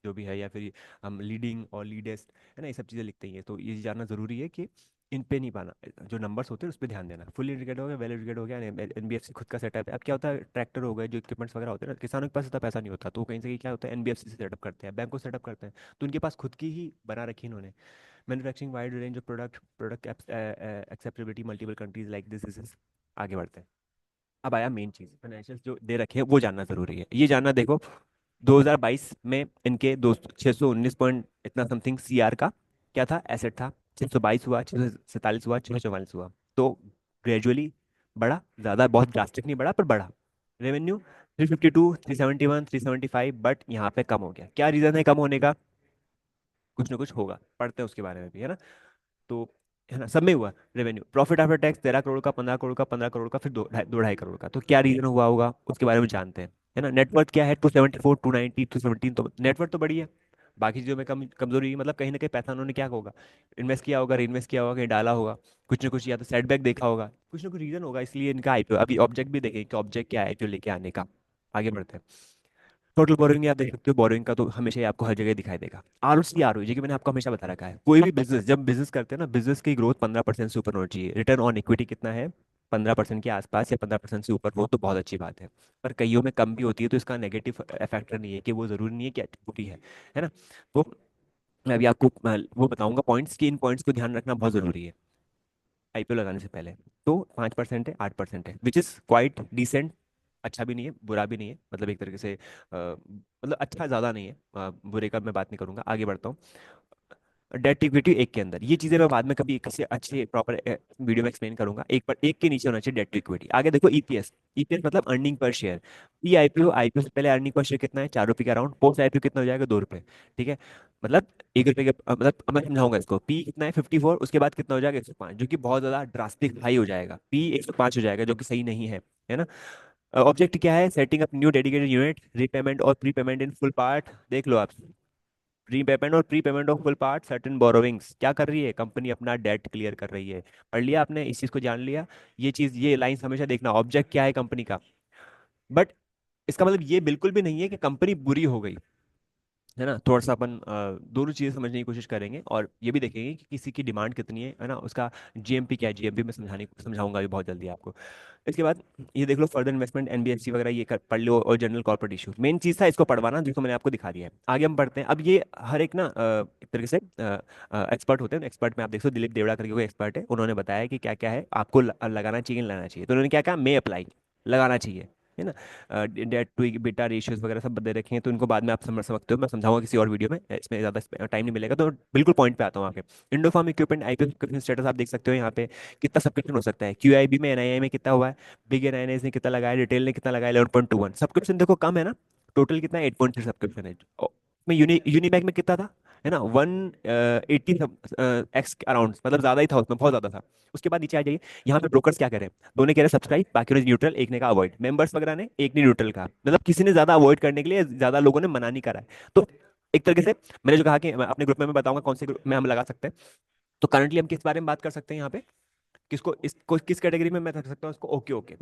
जो भी है, या फिर हम लीडिंग और लीडेस्ट, है ना, ये सब चीज़ें लिखते ही हैं। तो ये जानना ज़रूरी है कि इन पे नहीं पाना, जो नंबर्स होते हैं उस पर ध्यान देना। फुल एजुकेट हो गया, वेल एजुकेट हो गया, एनबीएफसी खुद का सेटअप है। अब क्या होता है, ट्रैक्टर हो गए, जो इक्विपमेंट्स वगैरह होते हैं ना, किसानों के पास इतना पैसा नहीं होता, तो वो कहीं से क्या होता है, एनबीएफसी से सेटअप करते हैं, बैंक को सेटअप करते हैं। तो उनके पास खुद की ही बना रखी इन्होंने। Manufacturing wide range of product acceptability multiple countries like this. आगे बढ़ते हैं। अब आया मेन चीज, फाइनेंशियल्स जो दे रखे हैं वो जानना जरूरी है। ये जानना, देखो 2022 में इनके दो 619 पॉइंट इतना समथिंग सीआर का क्या था, एसेट था। 622 हुआ, 647 हुआ, 644 हुआ। तो ग्रेजुअली बढ़ा, ज़्यादा बहुत ड्रास्टिक नहीं बढ़ा, पर बढ़ा। रेवेन्यू 352, 371, 375, बट यहाँ पे कम हो गया। क्या रीज़न है कम होने का? कुछ ना कुछ होगा, पढ़ते हैं उसके बारे में भी, है ना। तो है ना, सब में हुआ। Revenue, profit after tax 13 crore का, 15 करोड़ का, 15 करोड़ का, फिर 2 ढाई करोड़ का। तो क्या रीजन हुआ होगा उसके बारे में जानते हैं, है ना। नेटवर्थ क्या है? 274, 290, 217। तो नेटवर्थ तो बड़ी है। बाकी चीज़ों में कमजोरी है, मतलब कहीं ना कहीं पैसा उन्होंने क्या होगा, इन्वेस्ट किया होगा, री इन्वेस्ट किया होगा, कहीं डाला होगा, कुछ ना कुछ, या तो सेटबैक देखा होगा, कुछ ना कुछ रीजन होगा, इसलिए इनका आईपीओ। अभी ऑब्जेक्ट भी देखेंगे कि ऑब्जेक्ट क्या है आईपीओ लेके आने का। आगे बढ़ते हैं। टोटल बोरोइंग आप देख सकते हो, बोरोइंग का तो हमेशा ही आपको हर जगह दिखाई देगा। आरओसी, आरओई, जो कि मैंने आपको हमेशा बता रखा है, कोई भी बिजनेस जब बिजनेस करते हैं ना, बिजनेस की ग्रोथ 15% से ऊपर होनी चाहिए। रिटर्न ऑन इक्विटी कितना है? 15% के आसपास, या 15% से ऊपर हो तो बहुत अच्छी बात है। पर कईयों में कम भी होती है, तो इसका नेगेटिव फैक्टर नहीं है कि वो जरूरी नहीं है कि बुरी है ना। तो मैं अभी आपको वो बताऊंगा पॉइंट्स, कि इन पॉइंट्स को ध्यान रखना बहुत जरूरी है आईपीओ लगाने से पहले। तो 5% है, 8% है, विच इज़ क्वाइट डिसेंट। अच्छा भी नहीं है, बुरा भी नहीं है, मतलब एक तरीके से मतलब अच्छा ज़्यादा नहीं है, बुरे का मैं बात नहीं करूंगा। आगे बढ़ता हूँ। डेट इक्विटी एक के अंदर, ये चीज़ें मैं बाद में कभी किसी अच्छे प्रॉपर वीडियो में एक्सप्लेन करूंगा। एक पर एक के नीचे होना चाहिए डेट इक्विटी। आगे देखो ईपीएस, ईपीएस मतलब earning per share. P IPO, IPO से पहले अर्निंग पर शेयर कितना है? 4 रुपये के अराउंड। पोस्ट आईपीओ कितना हो जाएगा? 2 रुपये। ठीक है, मतलब 1 रुपये के मतलब अब मैं समझाऊंगा इसको। पी कितना है? 54। उसके बाद कितना हो जाएगा? 105, जो कि बहुत ज्यादा ड्रास्टिक हाई हो जाएगा। पी 105 हो जाएगा, जो कि सही नहीं है ना। ऑब्जेक्ट क्या है? Setting up new dedicated unit, repayment और prepayment in full part. देख लो आप, रीपेमेंट और prepayment of full part certain borrowings. क्या कर रही है कंपनी? अपना डेट क्लियर कर रही है। पढ़ लिया आपने, इस चीज को जान लिया। ये चीज, ये लाइंस हमेशा देखना, ऑब्जेक्ट क्या है कंपनी का। बट इसका मतलब ये बिल्कुल भी नहीं है कि कंपनी बुरी हो गई, है ना। थोड़ा सा अपन दोनों चीज़ें समझने की कोशिश करेंगे, और ये भी देखेंगे कि किसी की डिमांड कितनी है ना, उसका जीएमपी क्या है। जीएमपी में समझाऊंगा अभी बहुत जल्दी आपको। इसके बाद ये देख लो, फर्दर इन्वेस्टमेंट, एनबीएफसी वगैरह, ये पढ़ लो, और जनरल कॉर्पोरेट इशू मेन चीज़ था, इसको पढ़वाना, जिसको मैंने आपको दिखा दिया है। आगे हम पढ़ते हैं। अब ये हर एक ना एक तरीके से एक्सपर्ट होते हैं। एक्सपर्ट में आप देखो, दिलीप देवड़ा करके कोई एक्सपर्ट है, उन्होंने बताया कि क्या क्या है आपको लगाना चाहिए, लगाना चाहिए। तो उन्होंने क्या कहा, मे अप्लाई, लगाना चाहिए, है ना। डेट टू बेटा रेशियोज वगैरह सब दे रखे हैं, तो इनको बाद में आप समझ सकते हो, मैं समझाऊंगा किसी और वीडियो में, इसमें ज़्यादा टाइम नहीं मिलेगा। तो बिल्कुल पॉइंट पे आता हूँ आके। इंडोफार्म इक्विपमेंट आईपीओ सब्सक्रिप्शन स्टेटस आप देख सकते हो यहाँ पे। कितना सब्सक्रिप्शन हो सकता है? क्यूआईबी में, एनआईआई में कितना हुआ है? बिग एनआईआई ने कितना लगाया? रिटेल ने कितना लगाया? 11.21। सब्सक्रिप्शन देखो कम है ना, टोटल कितना है? 8.3 सब्सक्रिप्शन है। में यूनिबैक में कितना था, है ना, 180 एक्स अराउंड, मतलब ज्यादा ही था उसमें, बहुत ज्यादा था। उसके बाद नीचे आ जाइए, यहाँ पे ब्रोकर्स क्या कह रहे हैं? दोनों कह रहे हैं सब्सक्राइब, बाकी ने न्यूट्रल, एक ने कहा अवॉइड। मेंबर्स वगैरह ने, एक ने न्यूट्रल कहा, मतलब किसी ने ज्यादा अवॉइड करने के लिए ज्यादा लोगों ने मना नहीं करा है। तो एक तरीके से मैंने जो कहा कि मैं अपने ग्रुप में मैं बताऊंगा कौन से ग्रुप में हम लगा सकते हैं। तो करंटली हम किस बारे में बात कर सकते हैं यहाँ पे? किसको इसको किस कैटेगरी में मैं रख सकता हूँ इसको? ओके ओके,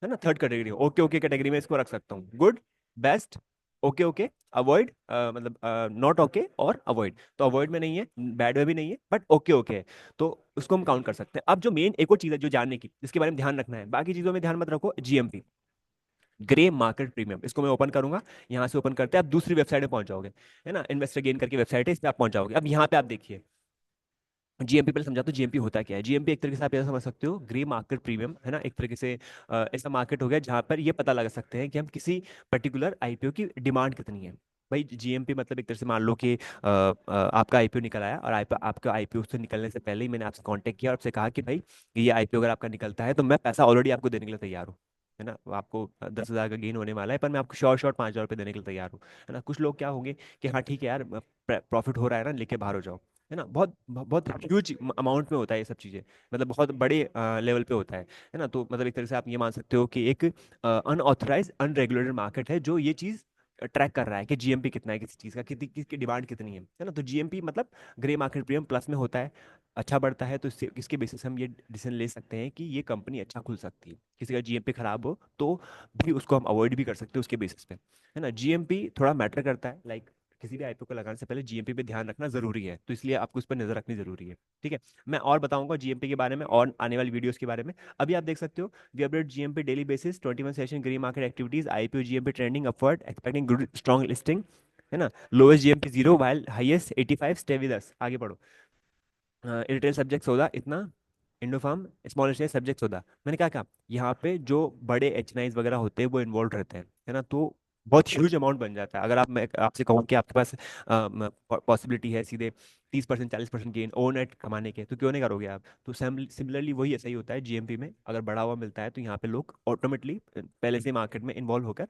है ना, third category, okay okay category में इसको रख सकता हूँ। Good, best, okay okay, avoid, मतलब नॉट ओके और अवॉइड। तो अवॉइड में नहीं है, बैड में भी नहीं है, बट ओके ओके है। तो उसको हम काउंट कर सकते हैं। अब जो मेन एक और चीज है जो जानने की, जिसके बारे में ध्यान रखना है, बाकी चीजों में ध्यान मत रखो, जीएमपी, ग्रे मार्केट प्रीमियम, इसको मैं ओपन करूंगा। यहाँ से ओपन करते हैं आप दूसरी वेबसाइट में पहुंच जाओगे, है ना, इन्वेस्टर गेन करके वेबसाइट है, इस पे आप पहुंच जाओगे। अब यहाँ पे आप देखिए, जीएमपी पहले समझा, तो जीएमपी होता क्या है? जीएमपी एक तरीके से आप ऐसा समझ सकते हो, ग्रे मार्केट प्रीमियम, है ना, एक तरीके से ऐसा मार्केट हो गया जहां पर ये पता लगा सकते हैं कि हम किसी पर्टिकुलर आईपीओ की डिमांड कितनी है। भाई जीएमपी मतलब एक तरह से मान लो कि आपका आईपीओ निकल आया, और आपका आईपीओ से निकलने से पहले ही मैंने आपसे कांटेक्ट किया और आपसे कहा कि भाई ये आईपीओ अगर आपका निकलता है तो मैं पैसा ऑलरेडी आपको देने के लिए तैयार हूँ, है ना। वो आपको 10,000 का गेन होने वाला है, पर मैं आपको शॉर्ट शॉर्ट 5,000 रुपये देने के लिए तैयार हूँ, है ना। कुछ लोग क्या होंगे कि हाँ ठीक है यार, प्रॉफिट हो रहा है ना, लेके बाहर हो जाओ, है ना। बहुत बहुत ह्यूज अमाउंट में होता है ये सब चीज़ें, मतलब बहुत बड़े लेवल पे होता है ना। तो मतलब एक तरह से आप ये मान सकते हो कि एक अनऑथराइज अनरेगुलेटेड मार्केट है जो ये चीज़ ट्रैक कर रहा है कि जीएमपी कितना है किसी चीज़ का, कितनी किसकी डिमांड कितनी है ना। तो जीएमपी मतलब ग्रे मार्केट प्रीमियम प्लस में होता है, अच्छा बढ़ता है, तो इससे इसके बेसिस से हम ये डिसीजन ले सकते हैं कि ये कंपनी अच्छा खुल सकती है। किसी का जीएमपी खराब हो तो भी उसको हम अवॉइड भी कर सकते हैं उसके बेसिस पे, है ना। जीएमपी थोड़ा मैटर करता है, लाइक किसी भी आईपीओ को लगाने से पहले जीएमपी पे ध्यान रखना जरूरी है, तो इसलिए आपको उस पर नजर रखनी जरूरी है। ठीक है, मैं और बताऊंगा जीएमपी के बारे में और आने वाली वीडियोस के बारे में। अभी आप देख सकते हो, we update GMP daily basis, 21 session grey market activities, IPO GMP trending upward, expecting good strong listing, है ना। Lowest GMP 0 while highest 85, stay with us. आगे बढ़ो। रिटेल सब्जेक्ट 14 इतना, इंडोफार्म स्मॉल शेयर सब्जेक्ट 14। मैंने क्या कहा, यहाँ पे जो बड़े एच वगैरह होते हैं वो इन्वॉल्व रहते हैं, है ना। तो बहुत ह्यूज अमाउंट बन जाता है। अगर आप, मैं आपसे कहूँ कि आपके पास पॉसिबिलिटी है सीधे 30% 40% गेन ओवरनाइट कमाने के, तो क्यों नहीं करोगे आप? तो सिमिलरली वही ऐसा ही होता है जीएमपी में, अगर बढ़ा हुआ मिलता है तो यहाँ पे लोग ऑटोमेटली पहले से मार्केट में इन्वॉल्व होकर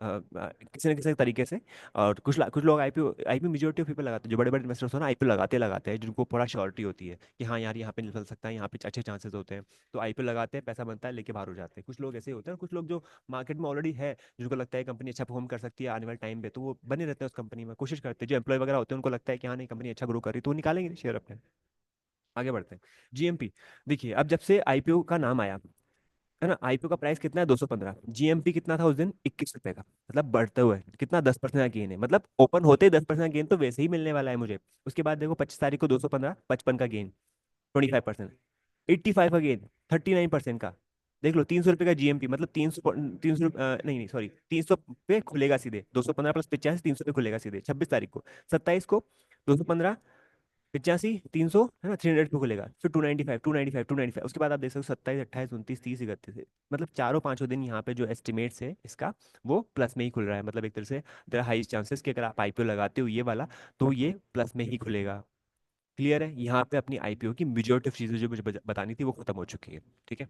किसी न किसी तरीके से, और कुछ लोग आईपीओ मेजोरिटी ऑफ पीपल लगाते हैं, जो बड़े बड़े इन्वेस्टर्स हो ना, आईपीओ लगाते हैं, जिनको पूरा श्योरिटी होती है कि हाँ यार यहाँ पे निकल सकता है, यहाँ पे अच्छे चांसेस होते हैं, तो आईपीओ लगाते हैं, पैसा बनता है, लेके बाहर हो जाते हैं। कुछ लोग ऐसे होते हैं, कुछ लोग जो मार्केट में ऑलरेडी है, जिनको लगता है कंपनी अच्छा परफॉर्म कर सकती है आने वाले टाइम पे, तो वो बने रहते हैं उस कंपनी में, कोशिश करते हैं। जो एम्प्लॉय वगैरह होते हैं उनको लगता है कि हाँ नहीं कंपनी अच्छा ग्रो कर रही है, तो वो निकालेंगे शेयर अपने। आगे बढ़ते हैं। जीएमपी, देखिए अब जब से आईपीओ का नाम आया, है ना, आईपीओ का प्राइस कितना है? 215। जीएमपी कितना था उस दिन? 21 रुपए का, मतलब बढ़ते हुए कितना, 10% का गेन है, मतलब ओपन होते ही 10% का गेन तो वैसे ही मिलने वाला है मुझे। उसके बाद देखो 25 तारीख को 215, 55 का गेन, 25%, 85 का गेन, 39% का। देख लो, 300 रुपये का जीएमपी, मतलब 300, 300, नहीं नहीं सॉरी, 300 पे खुलेगा सीधे, 215 प्लस 85, 300 पे खुलेगा सीधे 26 तारीख को। 27 को 215, 85, 300, है ना, 300 पे खुलेगा, फिर 295, 295, 295। उसके बाद आप देख सकते हो 27, 28, 29, 30, 31, मतलब चारों पांचों दिन यहाँ पे जो एस्टिमेट्स है इसका, वो प्लस में ही खुल रहा है। मतलब एक तरह से देर हाई चांसेस कि अगर आप आईपीओ लगाते हो ये वाला, तो ये प्लस में ही खुलेगा। क्लियर है? यहाँ पे अपनी आईपीओ की मेजॉरिटी ऑफ चीजें जो मुझे बतानी थी वो खत्म हो चुकी है। ठीक है,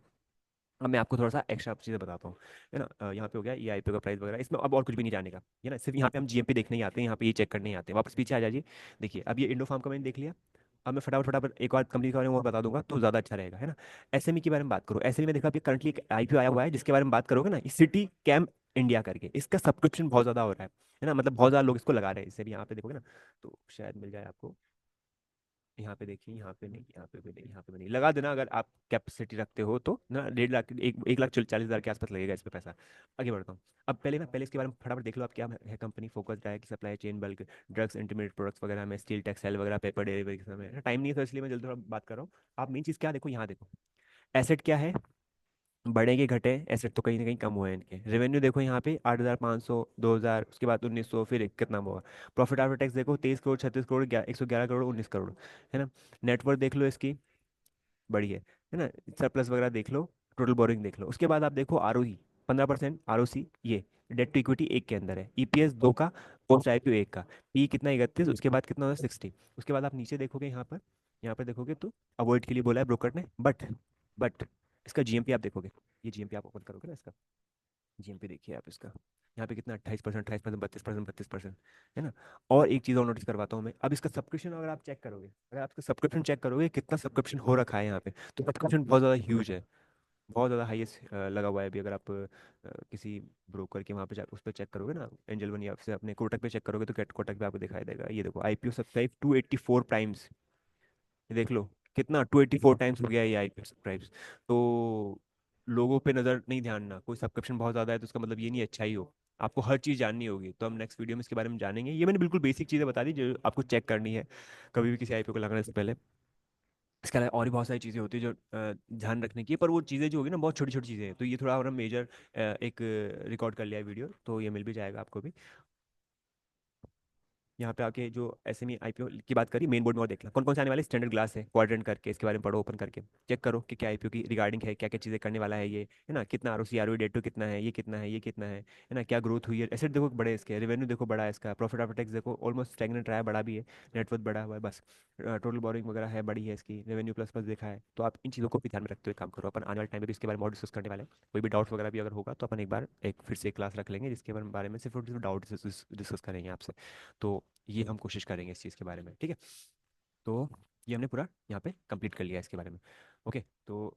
अब मैं आपको थोड़ा सा एक्स्ट्रा चीज़ें बताता हूँ, है ना। यहाँ पे हो गया ये आईपीओ का प्राइस वगैरह, इसमें अब और कुछ भी नहीं जानेगा, है ना। सिर्फ यहाँ पे हम जीएमपी देखने ही आते हैं, यहाँ पे ये चेक करने ही आते हैं। वापस पीछे आ जाइए, देखिए अब ये इंडो फार्म का मैंने देख लिया। अब मैं फटाफट फटाफट एक और कंपनी के बारे में और बता दूंगा तो ज़्यादा अच्छा रहेगा, है ना। एसएमई के बारे में बात करूँ, एसएमई में देखा, अभी करंटली एक आईपीओ आया हुआ है जिसके बारे में बात करोगे ना, सिटी कैम इंडिया करके, इसका सब्सक्रिप्शन बहुत ज़्यादा हो रहा है ना, मतलब बहुत ज़्यादा लोग इसको लगा रहे हैं। इससे भी यहाँ पे देखोगे ना, तो शायद मिल जाए आपको। यहाँ पे देखिए, यहाँ पे नहीं, यहाँ पे भी नहीं, यहाँ पे भी नहीं, लगा देना अगर आप कैपेसिटी रखते हो तो ना, 1.5 लाख, 1,40,000 के आसपास लगेगा इस पे पैसा। आगे बढ़ता हूँ। अब पहले इसके बारे में फटाफट देख लो आप, क्या है company, focus direct supply chain, bulk drugs, intermediate products वगैरह में, स्टील, टेक्सटाइल वगैरह, पेपर डेरिवेटिव में। टाइम नहीं है तो इसलिए मैं जल्दी थोड़ा बात कर रहा हूँ। आप मेन चीज़ क्या देखो, यहाँ देखो, एसेट क्या है, बढ़े के घटे, एसेट तो कहीं ना कहीं कम हुए हैं इनके। रेवेन्यू देखो यहाँ पे 8,500, 2,000, उसके बाद 1,900, फिर कितना हुआ। प्रॉफिट आफ्टर टैक्स देखो 23 करोड़, 36 करोड़, 111 करोड़, 19 करोड़, है ना। नेटवर्थ देख लो इसकी, बड़ी है ना। सरप्लस वगैरह देख लो, टोटल बोरिंग देख लो। उसके बाद आप देखो आरओई 15%, आरओसी ये, डेट टू इक्विटी 1 के अंदर है, ईपीएस 2 का, पोस्ट आईपीओ 1 का, पी कितना 31, उसके बाद कितना होता है 60। उसके बाद आप नीचे देखोगे, यहाँ पर देखोगे तो अवॉइड के लिए बोला है ब्रोकर ने, बट इसका जीएमपी आप देखोगे, ये जीएमपी आप ओपन करोगे ना इसका, जीएमपी देखिए आप इसका, यहाँ पे कितना 28%, 28%, 32%, 32%, है ना। और एक चीज़ और नोटिस करवाता हूँ मैं, अब इसका सब्सक्रिप्शन अगर आप चेक करोगे, अगर आप इसका सब्सक्रिप्शन चेक करोगे कितना सब्सक्रिप्शन हो रखा है यहाँ पे, तो सब्सक्रिप्शन बहुत ज़्यादा ह्यूज है, बहुत ज़्यादा हाईएस्ट लगा हुआ है अभी। अगर आप किसी ब्रोकर के वहाँ पे उस पर चेक करोगे ना, एंजल वन या फिर अपने कोटक पे चेक करोगे, तो कोटक पे आपको दिखाई देगा। ये देखो आईपीओ सब्सक्राइब 284 प्राइम्स, ये देख लो कितना 24 टाइम्स हो गया ये आईपीओ सब्सक्राइब्स। तो लोगों पे नजर नहीं, ध्यान ना, कोई सब्सक्रिप्शन बहुत ज्यादा है तो उसका मतलब ये नहीं अच्छा ही हो। आपको हर चीज़ जाननी होगी, तो हम नेक्स्ट वीडियो में इसके बारे में जानेंगे। ये मैंने बिल्कुल बेसिक चीज़ें बता दी जो आपको चेक करनी है कभी भी किसी आईपीओ को लगाने से पहले। इसके अलावा और भी बहुत सारी चीज़ें होती है जो ध्यान रखने की है, पर वो चीज़ें जो होगी ना बहुत छोटी छोटी चीज़ें हैं, तो ये थोड़ा और हम मेजर एक रिकॉर्ड कर लिया है वीडियो, तो ये मिल भी जाएगा आपको भी। यहाँ पे आके जो एसएमई आईपीओ की बात करी, मेन बोर्ड में और देख लो कौन कौन से आने वाले स्टैंडर्ड ग्लास है, क्वाड्रेंट करके इसके बारे में पढ़ो, ओपन करके चेक करो कि क्या आईपीओ की रिगार्डिंग है, क्या क्या चीज़ें करने वाला है ये, है ना, कितना आरओसी आरओई डेट टू कितना है, ये कितना है, ये कितना है ना, क्या ग्रोथ हुई है, एसेट देखो बड़े इसके, रेवेन्यू देखो बड़ा है इसका, प्रॉफिट आफ्टर टैक्स देखो ऑलमोस्ट स्टैग्नेंट रहा है, बड़ा भी है, नेटवर्थ बढ़ा हुआ है बस, टोटल बोरिंग वगैरह है बड़ी है इसकी, रेवेन्यू प्लस प्लस देखा है। तो आप इन चीज़ों को भी ध्यान में रखते हुए काम करो। अपन आने वाले टाइम में भी इसके बारे में और डिस्कस करने वाले हैं। कोई भी डाउट्स वगैरह भी अगर होगा तो अपन एक बार एक फिर से क्लास रख लेंगे जिसके बारे में सिर्फ डाउट डिस्कस करेंगे आपसे। तो ये हम कोशिश करेंगे इस चीज़ के बारे में, ठीक है। तो ये हमने पूरा यहाँ पे कंप्लीट कर लिया इसके बारे में। ओके, तो